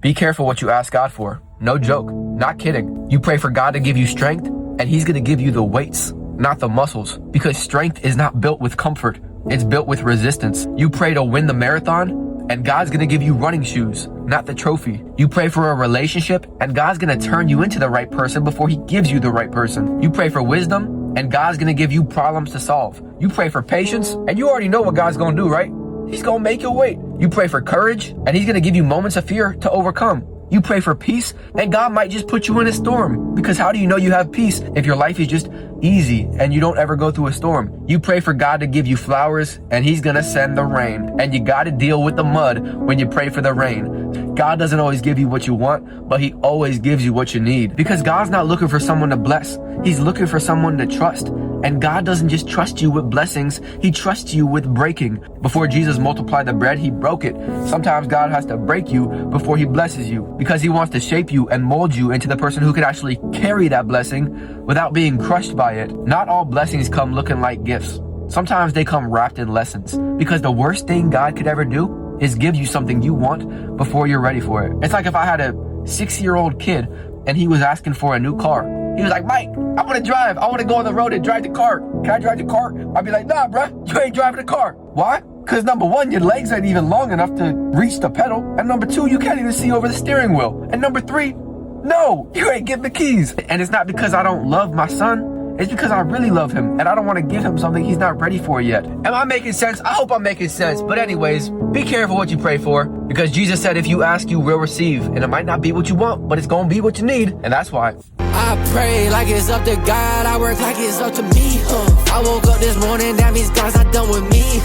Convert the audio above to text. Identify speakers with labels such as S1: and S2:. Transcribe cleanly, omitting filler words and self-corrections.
S1: Be careful what you ask God for. No joke. Not kidding. You pray for God to give you strength, and he's going to give you the weights, not the muscles, because strength is not built with comfort. It's built with resistance. You pray to win the marathon, and God's going to give you running shoes, not the trophy. You pray for a relationship, and God's going to turn you into the right person before he gives you the right person. You pray for wisdom, and God's going to give you problems to solve. You pray for patience, and you already know what God's going to do, right? He's going to make you wait. You pray for courage, and he's going to give you moments of fear to overcome. You pray for peace, and God might just put you in a storm. Because how do you know you have peace if your life is just easy and you don't ever go through a storm? You pray for God to give you flowers, and he's gonna send the rain. And you gotta deal with the mud when you pray for the rain. God doesn't always give you what you want, but he always gives you what you need. Because God's not looking for someone to bless. He's looking for someone to trust. And God doesn't just trust you with blessings, he trusts you with breaking. Before Jesus multiplied the bread, he broke it. Sometimes God has to break you before he blesses you, because he wants to shape you and mold you into the person who can actually carry that blessing without being crushed by it. Not all blessings come looking like gifts. Sometimes they come wrapped in lessons, because the worst thing God could ever do is give you something you want before you're ready for it. It's like if I had a 6-year-old kid and he was asking for a new car. He was like, Mike, I want to drive. I want to go on the road and drive the car. Can I drive the car? I'd be like, nah, bruh, you ain't driving the car. Why? Because number one, your legs ain't even long enough to reach the pedal. And number two, you can't even see over the steering wheel. And number three, no, you ain't getting the keys. And it's not because I don't love my son. It's because I really love him, and I don't want to give him something he's not ready for yet. Am I making sense? I hope I'm making sense. But anyways, be careful what you pray for, because Jesus said if you ask, you will receive. And it might not be what you want, but it's going to be what you need. And that's why.
S2: I pray like it's up to God. I work like it's up to me, I woke up this morning, that means God's not done with me,